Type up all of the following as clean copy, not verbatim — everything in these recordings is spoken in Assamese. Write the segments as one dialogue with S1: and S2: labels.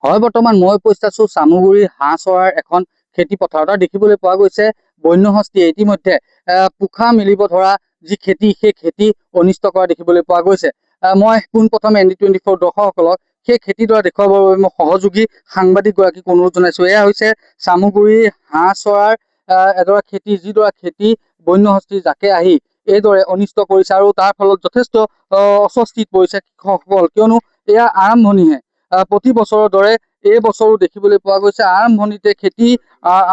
S1: হয়, বৰ্তমান মই উপস্থিত আছো চামগুৰি হাঁহ চৰাৰ এখন খেতি পথাৰত দেখিবলৈ পোৱা গৈছে বন্যহস্তীয়ে ইতিমধ্যে পোখা মেলিব ধৰা যি খেতি সেই খেতি অনিষ্ট কৰা দেখিবলৈ পোৱা গৈছে। মই পোনপ্ৰথমে ND24 দৰ্শকসকলক সেই খেতিডৰা দেখুৱাবৰ বাবে মই সহযোগী সাংবাদিক গৰাকীক অনুৰোধ জনাইছো। এয়া হৈছে চামগুৰি হাঁহ চৰাৰ এডৰা খেতি, যিডৰা খেতি বন্যহস্তীৰ জাকে আহি এইদৰে অনিষ্ট কৰিছে আৰু তাৰ ফলত যথেষ্ট অস্বস্তিত পৰিছে কৃষকসকল, কিয়নো এয়া আৰম্ভণিহে। প্ৰতি বছৰৰ দৰে এই বছৰো দেখিবলৈ পোৱা গৈছে আৰম্ভণিতে খেতি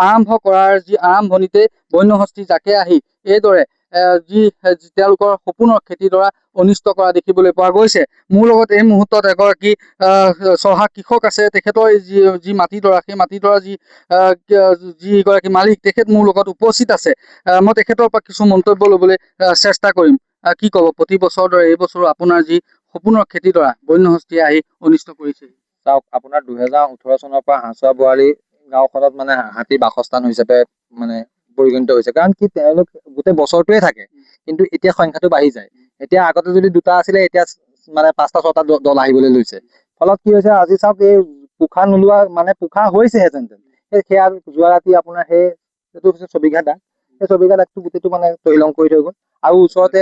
S1: আৰম্ভ কৰাৰ যি আৰম্ভণিতে বন্যহস্তী জাকে আহি এইদৰে যি তেওঁলোকৰ সপোনৰ খেতিডৰা অনিষ্ট কৰা দেখিবলৈ পোৱা গৈছে। মোৰ লগত এই মুহূৰ্তত এগৰাকী চহা কৃষক আছে। তেখেতৰ যি মাটিডৰা, সেই মাটিডৰা যিগৰাকী মালিক তেখেত মোৰ লগত উপস্থিত আছে। মই তেখেতৰ পৰা কিছু মন্তব্য ল'বলৈ চেষ্টা কৰিম। কি ক'ব, প্ৰতি বছৰৰ দৰে এই বছৰো আপোনাৰ যি সপোনৰ খেতিডৰা বন্যহস্তীয়ে আহি অনিষ্ট কৰিছে?
S2: চাওক, আপোনাৰ 2018 চনৰ পৰা হাঁচোৱা বোৱাৰী গাঁওখনত মানে হাতী বাসস্থান হিচাপে মানে পৰিগণিত হৈছে। কাৰণ কি, তেওঁলোক গোটেই বছৰটোৱে থাকে, কিন্তু এতিয়া সংখ্যাটো বাঢ়ি যায়। এতিয়া আগতে যদি 2টা আছিলে, এতিয়া মানে 5টা 6টা দল আহিবলৈ লৈছে। ফলত কি হৈছে, আজি চাওক এই পোখা নোলোৱা মানে পোখা হৈছেহে যেন সেয়া যোৱা ৰাতি আপোনাৰ এইটো হৈছে 6 বিঘা দাগ, সেই 6 বিঘা দাগটো গোটেইটো মানে তহিলং কৰি থৈ গ'ল। আৰু ওচৰতে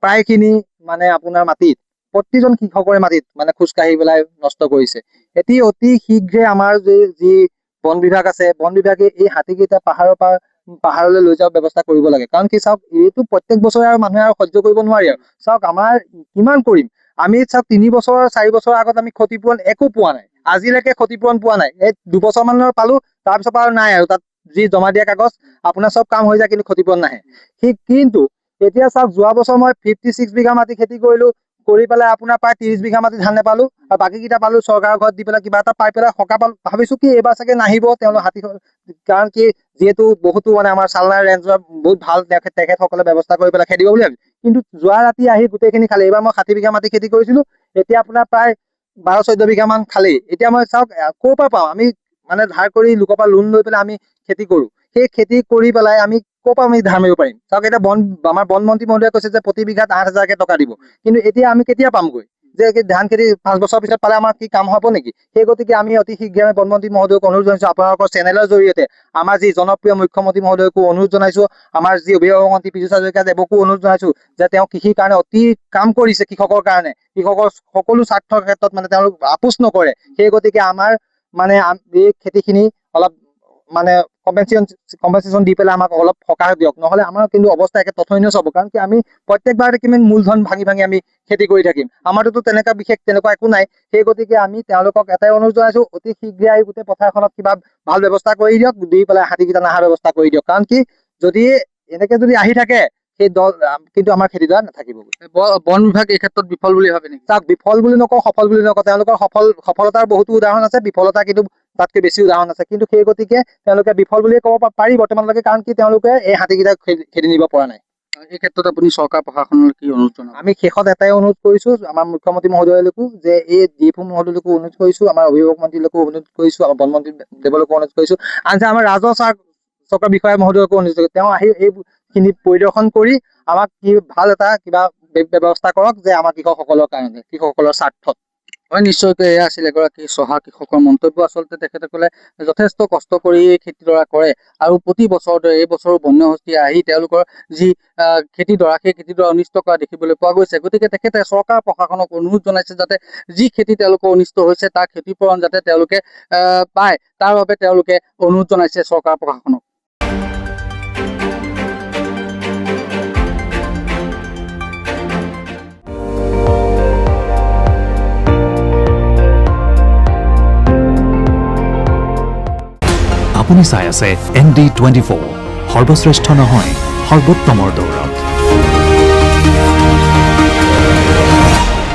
S2: প্ৰায়খিনি মানে আপোনাৰ মাটিত প্ৰতিজন কৃষকৰে মাটিত মানে খোজকাঢ়ি পেলাই নষ্ট কৰিছে। এতিয়া অতি শীঘ্ৰে আমাৰ যি বন বিভাগ আছে, বন বিভাগে এই হাতীকেইটা পাহাৰলৈ লৈ যোৱাৰ ব্যৱস্থা কৰিব লাগে। কাৰণ কি, চাওক এইটো প্ৰত্যেক বছৰে আৰু মানুহে আৰু সহ্য কৰিব নোৱাৰি আৰু। চাওক, আমাৰ কিমান কৰিম আমি, চাওক 3 বছৰ 4 বছৰৰ আগত আমি ক্ষতিপূৰণ একো পোৱা নাই, আজিলৈকে ক্ষতিপূৰণ পোৱা নাই। এই 2 বছৰ মানৰ পালো, তাৰপিছৰ পৰা আৰু নাই আৰু। তাত যি জমা দিয়া কাগজ আপোনাৰ চব কাম হৈ যায়, কিন্তু ক্ষতিপূৰণ নাহে। কিন্তু এতিয়া চাওক, যোৱা বছৰ মই 56 বিঘা মাটি খেতি কৰি পেলাই আপোনাৰ প্ৰায় 30 বিঘা মাটি ধান নেপালো, আৰু বাকী কেইটা পালো চৰকাৰৰ ঘৰত দি পেলাই কিবা এটা পাই পেলাই সকাহ পালো। ভাবিছো কি এইবাৰ চাগে নাহিব তেওঁলোক হাতী, কাৰণ কি যিহেতু বহুতো মানে আমাৰ চালনা ৰেঞ্জৰ বহুত ভাল তেখেতসকলে ব্যৱস্থা কৰি পেলাই খেদিব বুলি ভাবিছো। কিন্তু যোৱা ৰাতি আহি গোটেইখিনি খালে। এইবাৰ মই 60 বিঘা মাটি খেতি কৰিছিলো, এতিয়া আপোনাৰ প্ৰায় 12-14 বিঘা মান খালি। এতিয়া মই চাওক ক'ৰ পৰা পাওঁ, আমি মানে ধাৰ কৰি লোকৰ পৰা লোন লৈ পেলাই আমি খেতি কৰো। সেই খেতি কৰি পেলাই আমি ক'ৰ পৰা আমি ধাৰ মাৰিব পাৰিম? চাওক, এতিয়া আমাৰ বন মন্ত্ৰী মহোদয়ে কৈছে যে প্ৰতি বিঘাত 8,000কে টকা দিব, কিন্তু এতিয়া আমি কেতিয়া পামগৈ? যে ধান খেতি 5 বছৰৰ পিছত পালে আমাৰ কি কাম হব নেকি? সেই গতিকে আমি অতি শীঘ্ৰে বনমন্ত্ৰী মহোদয়ক অনুৰোধ জনাইছো, আপোনালোকৰ চেনেলৰ জৰিয়তে আমাৰ যি জনপ্ৰিয় মুখ্যমন্ত্ৰী মহোদয়কো অনুৰোধ জনাইছো, আমাৰ যি অভিভাৱক মন্ত্ৰী পীযুষ হাজৰিকাদেৱকো অনুৰোধ জনাইছো যে তেওঁ কৃষিৰ কাৰণে অতি কাম কৰিছে, কৃষকৰ কাৰণে, কৃষকৰ সকলো স্বাৰ্থৰ ক্ষেত্ৰত মানে তেওঁলোক আপোচ নকৰে। সেই গতিকে আমাৰ মানে এই খেতিখিনি অলপ মানে কম্পেনচেশ্যন দি পেলাই আমাক অলপ সকাহ দিয়ক, নহলে আমাৰ কিন্তু অৱস্থা একে তথ্যহীন চাব। কাৰণ কি আমি প্ৰত্যেকবাৰতে কিমান মূলধন ভাঙি আমি খেতি কৰি থাকিম, আমাৰতো তেনেকুৱা একো নাই। সেই গতিকে আমি তেওঁলোকক এটাই অনুৰোধ জনাইছো, অতি শীঘ্ৰে আহি গোটেই পথাৰখনত কিবা ভাল ব্যৱস্থা কৰি দিয়ক, দি পেলাই হাতীকেইটা নাহাৰ ব্যৱস্থা কৰি দিয়ক। কাৰণ কি যদি এনেকে যদি আহি থাকে, সেই দল কিন্তু আমাৰ খেতিডৰা নাথাকিব।
S1: বন বিভাগ এই ক্ষেত্ৰত বিফল বুলি ভাবে নেকি?
S2: চাওক, বিফল বুলি নকওঁ, সফল বুলি নকওঁ। তেওঁলোকৰ সফলতাৰ বহুতো উদাহৰণ আছে, বিফলতা কিন্তু তাতকৈ বেছি উদাহৰণ আছে। কিন্তু সেই গতিকে তেওঁলোকে বিফল বুলিয়ে ক'ব পাৰি বৰ্তমানলৈকে। কাৰণ কি তেওঁলোকে এই হাতীকেইটাক খেদি নিব পৰা নাই।
S1: এই ক্ষেত্ৰত আপুনি চৰকাৰ প্ৰশাসনৰ কি অনুৰোধ জনাব?
S2: আমি শেষত এটাই অনুৰোধ কৰিছো, আমাৰ মুখ্যমন্ত্ৰী মহোদয়লৈকো, যে এই DFO মহোদয়লৈকো অনুৰোধ কৰিছো, আমাৰ অভিভাৱক মন্ত্ৰীলৈকো অনুৰোধ কৰিছো, আমাৰ বনমন্ত্ৰী দেৱলৈকো অনুৰোধ কৰিছো, আনহাতে আমাৰ ৰাজহ চৰকাৰ বিষয়া মহোদয়কো অনুৰোধ কৰিছো, তেওঁ আহি এইখিনি পৰিদৰ্শন কৰি আমাক কি ভাল এটা কিবা ব্যৱস্থা কৰক, যে আমাৰ কৃষকসকলৰ কাৰণে, কৃষকসকলৰ স্বাৰ্থত।
S1: হয়, নিশ্চয়কৈ এয়া আছিল এগৰাকী চহা কৃষকৰ মন্তব্য। আচলতে তেখেতসকলে যথেষ্ট কষ্ট কৰি খেতিডৰা কৰে, আৰু প্ৰতি বছৰৰ দৰে এই বছৰো বন্যহস্তীয়ে আহি তেওঁলোকৰ যি খেতিডৰা, সেই খেতিডৰা অনিষ্ট কৰা দেখিবলৈ পোৱা গৈছে। গতিকে তেখেতে চৰকাৰ প্ৰশাসনক অনুৰোধ জনাইছে যাতে যি খেতি তেওঁলোকৰ অনিষ্ট হৈছে তাৰ ক্ষতিপূৰণ যাতে তেওঁলোকে পায়, তাৰ বাবে তেওঁলোকে অনুৰোধ জনাইছে চৰকাৰ প্ৰশাসনক।
S3: আপুনি চাই আছে ND24, সৰ্বশ্ৰেষ্ঠ নহয়, সৰ্বোত্তমৰ দৌৰ।